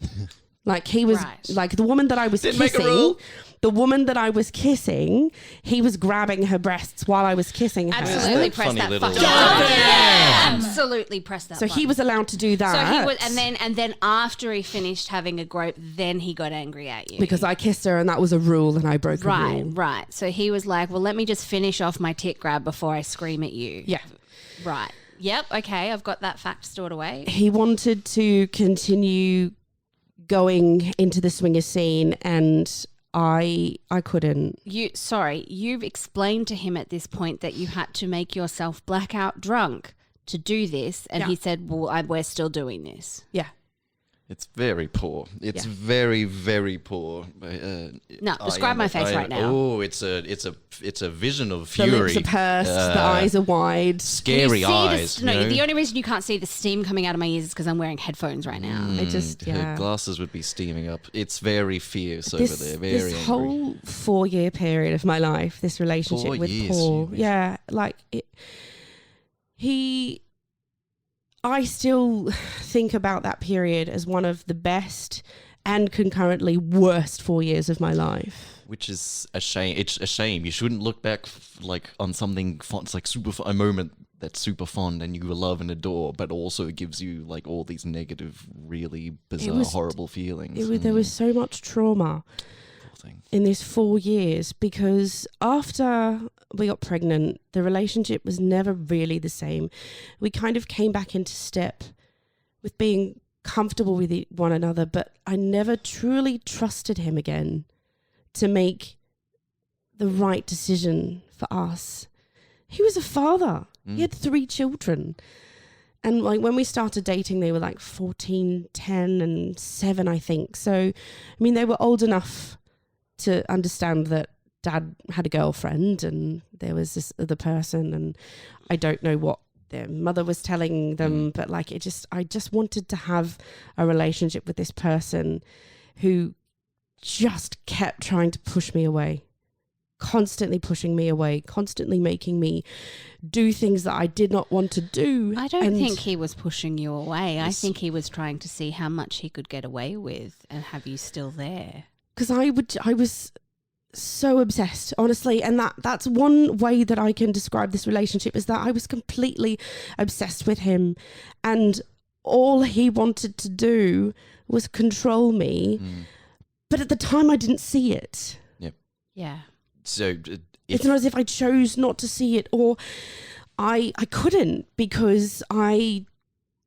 Like, he was like the woman that I was kissing, the woman that I was kissing, he was grabbing her breasts while I was kissing her. Absolutely press that fucking absolutely press that So button. he was allowed to do that. So he was, and then after he finished having a grope, then he got angry at you. Because I kissed her and that was a rule and I broke a rule. Right. So he was like, well, let me just finish off my tit grab before I scream at you. Yeah. Right. Yep. Okay. I've got that fact stored away. He wanted to continue going into the swinger scene, and I couldn't. You've explained to him at this point that you had to make yourself blackout drunk to do this, and he said, well, we're still doing this. Yeah. It's very poor. It's very, very poor. No, describe my face right now. Oh, it's a vision of The fury. lips are pursed, the eyes are wide. Scary eyes. The only reason you can't see the steam coming out of my ears is because I'm wearing headphones right now. Her glasses would be steaming up. It's very fierce over there. Very this angry. whole 4-year period of my life, this relationship 4 with years, Paul. Yeah, like I still think about that period as one of the best and concurrently worst 4 years of my life. Which is a shame. It's a shame. You shouldn't look back like on something fun. It's like a moment that's super fun and you love and adore, but also gives you like all these negative, really bizarre, horrible feelings. There was so much trauma in these 4 years, because after we got pregnant, the relationship was never really the same. We kind of came back into step with being comfortable with one another, but I never truly trusted him again to make the right decision for us. He was a father. He had 3 children. And like when we started dating, they were like 14, 10 and 7, I think. So, I mean, they were old enough to understand that Dad had a girlfriend and there was this other person, and I don't know what their mother was telling them, but like I just wanted to have a relationship with this person who just kept trying to push me away, constantly pushing me away, constantly making me do things that I did not want to do. I don't think he was pushing you away. I think he was trying to see how much he could get away with and have you still there. Because I was so obsessed, honestly, and that's one way that I can describe this relationship, is that I was completely obsessed with him, and all he wanted to do was control me. But at the time I didn't see it. Yeah. So it's not as if I chose not to see it, or I couldn't, because I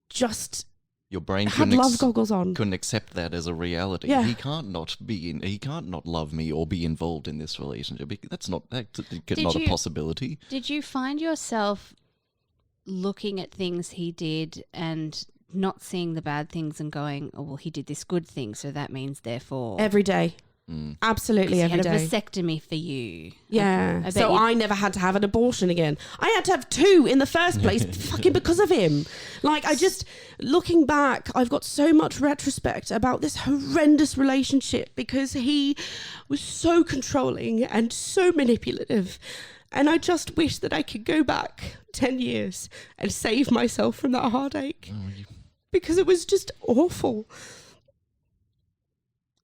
just your brain had love goggles on. Couldn't accept that as a reality. Yeah. He can't not love me or be involved in this relationship. That's not a possibility. Did you find yourself looking at things he did and not seeing the bad things and going, oh well, he did this good thing, so that means therefore every day? Absolutely every day. He had a vasectomy for you. Yeah. So I never had to have an abortion again. I had to have 2 in the first place fucking because of him. Like, looking back, I've got so much retrospect about this horrendous relationship because he was so controlling and so manipulative. And I just wish that I could go back 10 years and save myself from that heartache. Because it was just awful.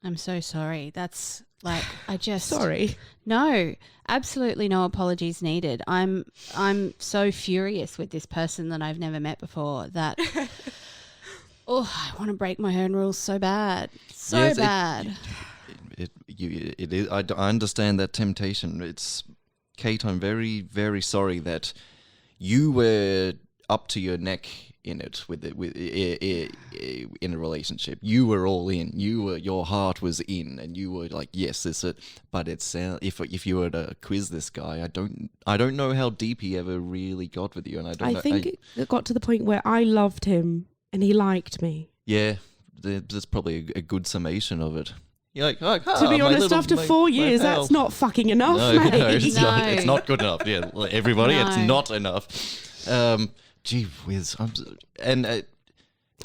I'm so sorry. That's like, Sorry. No, absolutely no apologies needed. I'm so furious with this person that I've never met before that I want to break my own rules so bad. So bad. It is. I understand that temptation. It's Kate, I'm very, very sorry that you were up to your neck in it in a relationship. You were all in. Your heart was in, and you were like, yes, this it. But it's if you were to quiz this guy, I don't know how deep he ever really got with you, and I think it got to the point where I loved him and he liked me. Yeah, that's probably a good summation of it. You're like, to be honest, after 4 years, that's not fucking enough, mate. No, it's not good enough. Yeah, everybody, it's not enough. Gee whiz.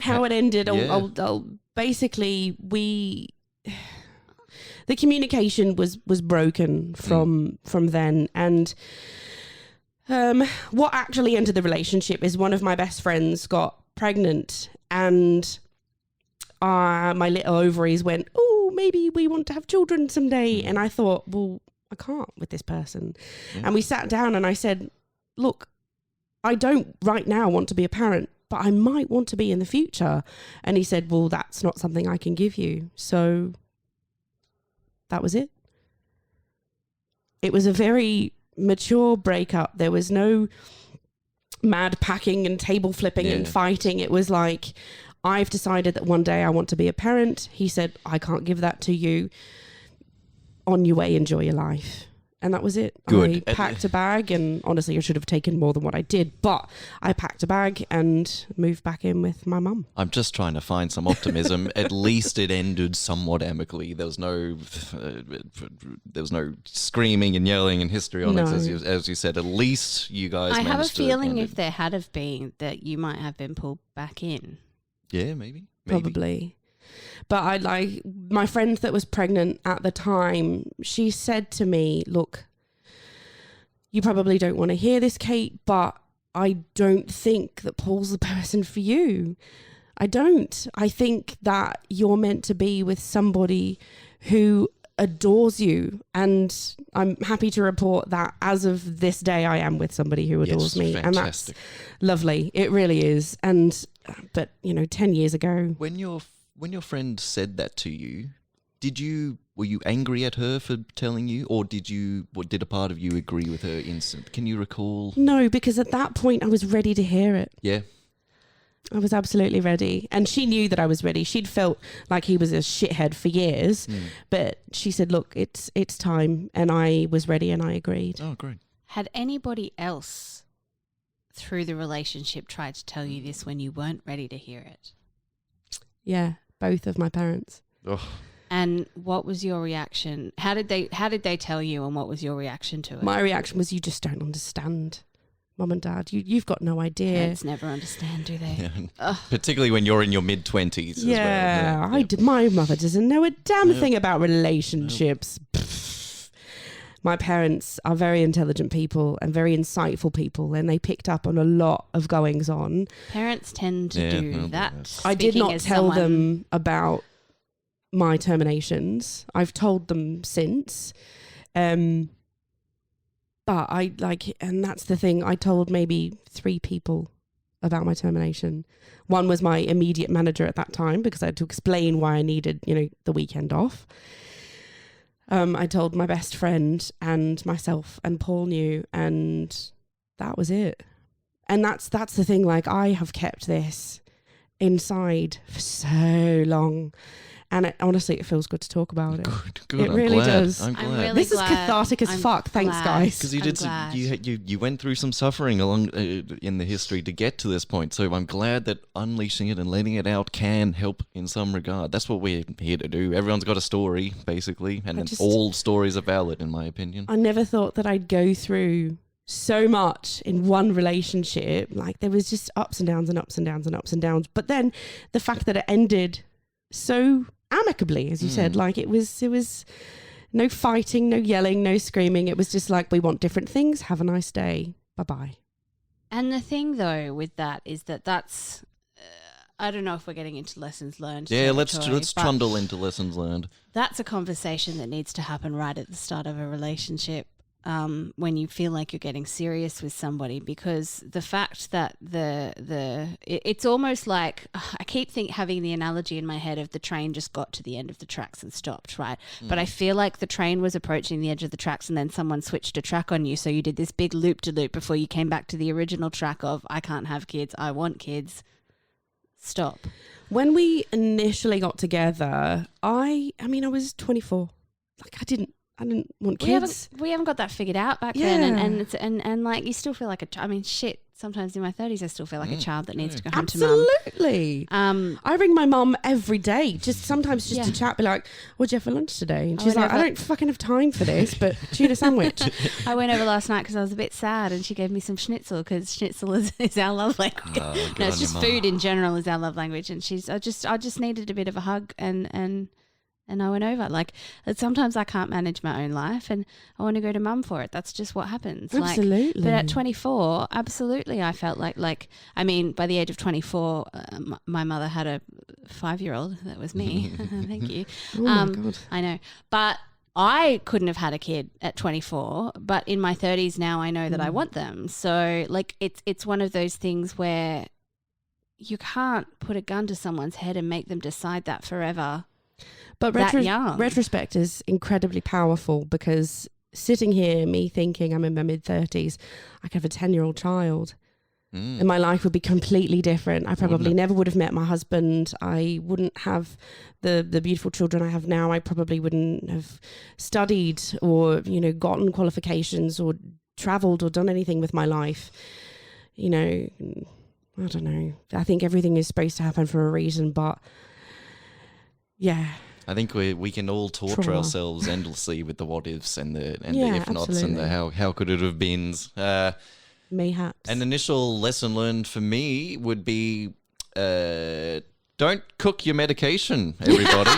How it ended, I'll basically, the communication was broken from then. And what actually ended the relationship is one of my best friends got pregnant, and my little ovaries went, oh, maybe we want to have children someday. And I thought, well, I can't with this person. And we sat down and I said, look, I don't right now want to be a parent, but I might want to be in the future. And he said, well, that's not something I can give you. So that was it. It was a very mature breakup. There was no mad packing and table flipping and fighting. It was like, I've decided that one day I want to be a parent. He said, I can't give that to you. On your way, enjoy your life. And that was it. Good. I packed a bag, and honestly, I should have taken more than what I did, but I packed a bag and moved back in with my mum. I'm just trying to find some optimism. At least it ended somewhat amicably. There was no screaming and yelling and history on it, as you said. At least you guys I have a feeling if if there had have been that you might have been pulled back in. Yeah, maybe. Probably. But my friend that was pregnant at the time, she said to me, look, you probably don't want to hear this, Kate, but I don't think that Paul's the person for you. I don't. I think that you're meant to be with somebody who adores you. And I'm happy to report that as of this day, I am with somebody who adores me. Fantastic. And that's lovely. It really is. But 10 years ago. When your friend said that to you, were you angry at her for telling you, or did a part of you agree with her instant? Can you recall? No, because at that point I was ready to hear it. Yeah. I was absolutely ready. And she knew that I was ready. She'd felt like he was a shithead for years, but she said, look, it's time. And I was ready and I agreed. Oh, great. Had anybody else through the relationship tried to tell you this when you weren't ready to hear it? Yeah, both of my parents. Oh. And what was your reaction? How did they tell you, and what was your reaction to it? My reaction was, you just don't understand, Mum and Dad. You've got no idea. Parents never understand, do they? Yeah. Particularly when you're in your mid-20s as well. Yeah. My mother doesn't know a damn thing about relationships. My parents are very intelligent people and very insightful people, and they picked up on a lot of goings on. Parents tend to do that. I did not tell them about my terminations. I've told them since. But and that's the thing, I told maybe 3 people about my termination. One was my immediate manager at that time, because I had to explain why I needed, the weekend off. I told my best friend, and myself and Paul knew, and that was it. And that's the thing, I have kept this inside for so long. And honestly, it feels good to talk about it. Good. It really does. I'm glad. I'm really this glad. is cathartic as fuck. Thanks, guys. Because you went through some suffering along in the history to get to this point. So I'm glad that unleashing it and letting it out can help in some regard. That's what we're here to do. Everyone's got a story, basically, and all stories are valid, in my opinion. I never thought that I'd go through so much in one relationship. There was just ups and downs and ups and downs and ups and downs. But then the fact that it ended so amicably, as you said, it was no fighting, no yelling, no screaming. It was just we want different things. Have a nice day. Bye-bye. And the thing though with that is that's I don't know if we're getting into lessons learned. Yeah, let's trundle into lessons learned. That's a conversation that needs to happen right at the start of a relationship. when you feel like you're getting serious with somebody, because the fact that it's almost like, I keep having the analogy in my head of the train just got to the end of the tracks and stopped, right? But I feel like the train was approaching the edge of the tracks and then someone switched a track on you, so you did this big loop-de-loop before you came back to the original track of I can't have kids, I want kids. Stop. When we initially got together, I was 24. Like I didn't want kids. We haven't got that figured out back then, and like you still feel like shit. Sometimes in my 30s, I still feel like a child that needs to go home to mum. Absolutely. I ring my mum every day, sometimes to chat, be like, "What'd you have for lunch today?" And she's like, "I don't fucking have time for this, but tuna sandwich." I went over last night because I was a bit sad, and she gave me some schnitzel, because schnitzel is our love language. Oh, No, it's just food in general is our love language, and I just needed a bit of a hug, and I went over. Like, sometimes I can't manage my own life and I want to go to mum for it. That's just what happens. Absolutely. But at 24, absolutely, I felt like by the age of 24, my mother had a 5-year-old. That was me. Thank you. Oh my God. I know. But I couldn't have had a kid at 24, but in my 30s now I know that I want them. So like it's one of those things where you can't put a gun to someone's head and make them decide that forever. But retrospect is incredibly powerful, because sitting here, me thinking I'm in my mid-30s, I could have a 10-year-old child and my life would be completely different. I probably never would have met my husband. I wouldn't have the beautiful children I have now. I probably wouldn't have studied or, gotten qualifications or travelled or done anything with my life. I don't know. I think everything is supposed to happen for a reason, but yeah. I think we can all torture ourselves endlessly with the what ifs and the if nots and the how could it have been. Mayhaps. An initial lesson learned for me would be don't cook your medication, everybody.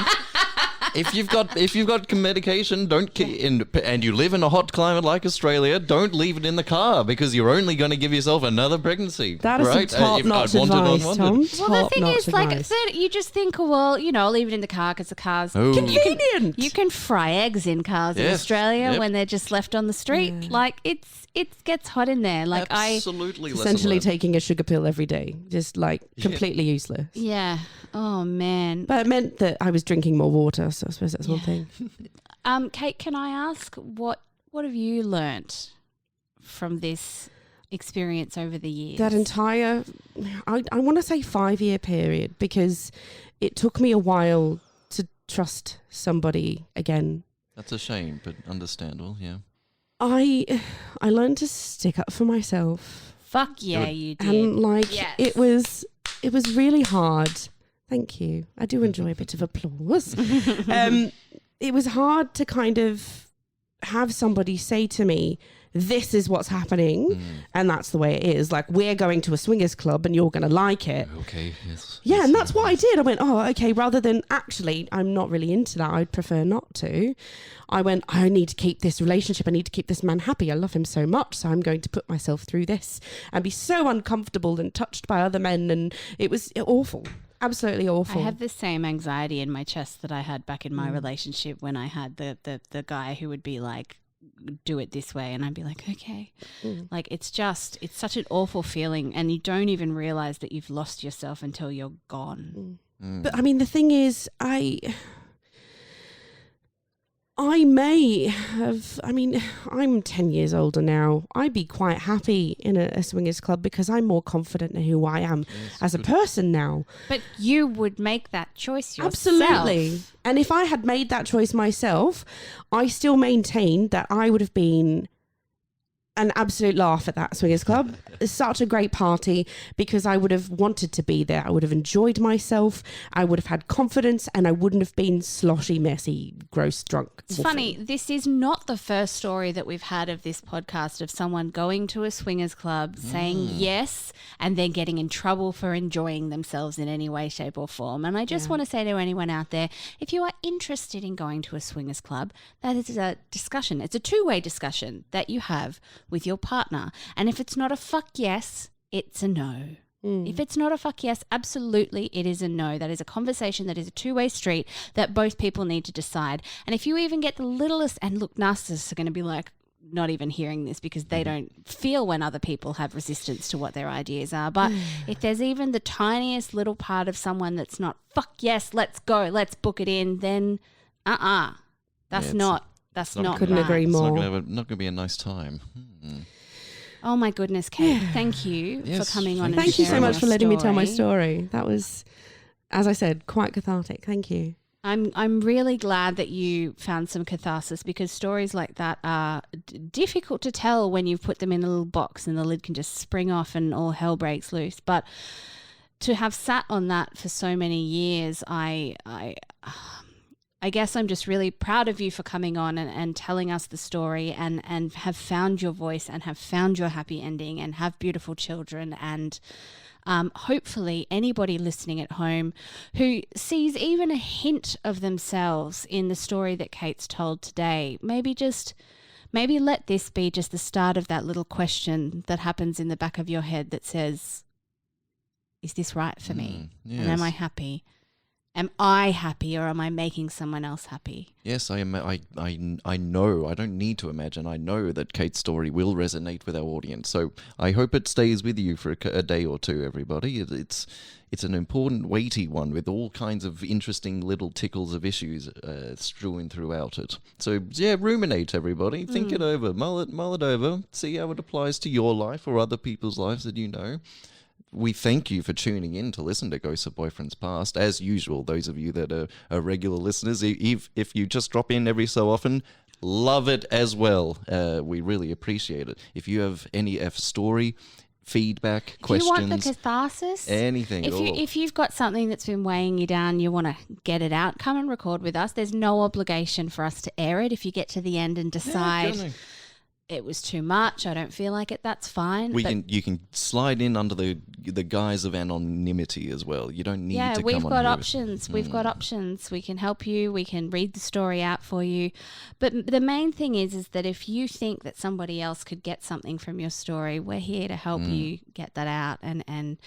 If you've got medication, and you live in a hot climate like Australia, don't leave it in the car, because you're only going to give yourself another pregnancy. That is some top-notch advice, Tom. Well, the thing is, you just think, I'll leave it in the car because the car's convenient. You can fry eggs in cars in Australia when they're just left on the street. Yeah. Like it gets hot in there. Like absolutely, essentially taking a sugar pill every day, just like completely useless. Yeah. Oh man. But it meant that I was drinking more water, so I suppose that's one thing. Kate, can I ask what have you learnt from this experience over the years? That entire, I want to say 5-year period, because it took me a while to trust somebody again. That's a shame, but understandable. Yeah. I learned to stick up for myself. Fuck yeah, you did. And it was really hard. Thank you. I do enjoy a bit of applause. It was hard to kind of have somebody say to me, this is what's happening, and that's the way it is. Like, we're going to a swingers club and you're going to like it. Okay, yes. Yeah, and that's what I did. I went, oh, okay, rather than actually, I'm not really into that, I'd prefer not to. I went, I need to keep this relationship. I need to keep this man happy. I love him so much. So I'm going to put myself through this and be so uncomfortable and touched by other men. And it was awful. Absolutely awful. I have the same anxiety in my chest that I had back in my relationship when I had the guy who would be like, do it this way, and I'd be like, okay. Like it's such an awful feeling, and you don't even realize that you've lost yourself until you're gone. But I mean, the thing is, I may have, I'm 10 years older now. I'd be quite happy in a swingers club because I'm more confident in who I am as a person now. But you would make that choice yourself. Absolutely. And if I had made that choice myself, I still maintain that I would have been an absolute laugh at that swingers club. Such a great party, because I would have wanted to be there. I would have enjoyed myself. I would have had confidence, and I wouldn't have been sloshy, messy, gross, drunk. It's funny. This is not the first story that we've had of this podcast of someone going to a swingers club, saying yes, and then getting in trouble for enjoying themselves in any way, shape or form. And I just want to say to anyone out there, if you are interested in going to a swingers club, that is a discussion. It's a two-way discussion that you have with your partner. And if it's not a fuck yes, it's a no. If it's not a fuck yes, absolutely it is a no. That is a conversation, that is a two-way street that both people need to decide. And if you even get the littlest, and look, narcissists are going to be like, not even hearing this because they don't feel when other people have resistance to what their ideas are. But if there's even the tiniest little part of someone that's not, fuck yes, let's go, let's book it in, then that's not couldn't right. agree It's more. not going to be a nice time. Oh my goodness, Kate, thank you Yes, for coming on and Thank you so sharing much your for letting me tell my story. story. That was, as I said, quite cathartic. Thank you. I'm really glad that you found some catharsis because stories like that are difficult to tell when you've put them in a little box and the lid can just spring off and all hell breaks loose. But to have sat on that for so many years, I guess I'm just really proud of you for coming on and telling us the story and have found your voice and have found your happy ending and have beautiful children and hopefully anybody listening at home who sees even a hint of themselves in the story that Kate's told today, maybe let this be just the start of that little question that happens in the back of your head that says, is this right for me? Yes. And am I happy? Am I happy or am I making someone else happy? Yes, I know. I don't need to imagine. I know that Kate's story will resonate with our audience. So I hope it stays with you for a day or two, everybody. It's an important, weighty one with all kinds of interesting little tickles of issues strewn throughout it. So yeah, ruminate, everybody. Think it over, mull it over. See how it applies to your life or other people's lives that you know. We thank you for tuning in to listen to Ghosts of Boyfriends Past. As usual, those of you that are regular listeners, if you just drop in every so often, love it as well. We really appreciate it. If you have any story, feedback, questions, Do you want the catharsis? anything at all. If you've got something that's been weighing you down, you want to get it out, come and record with us. There's no obligation for us to air it. If you get to the end and decide it was too much, I don't feel like it, that's fine. You can slide in under the guise of anonymity as well. You don't need to come on we've got here. options. We've got options. We can help you. We can read the story out for you. But the main thing is that if you think that somebody else could get something from your story, we're here to help you get that out and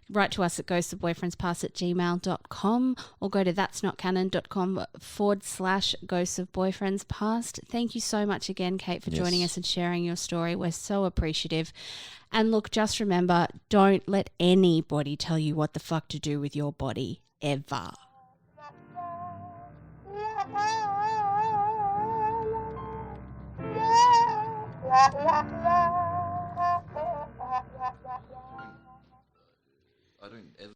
write to us at ghostsofboyfriendspast@gmail.com or go to that'snotcanon.com/ghostsofboyfriendspast. Thank you so much again, Kate, for joining us and sharing your story. We're so appreciative. And look, just remember, don't let anybody tell you what the fuck to do with your body, ever. I don't ever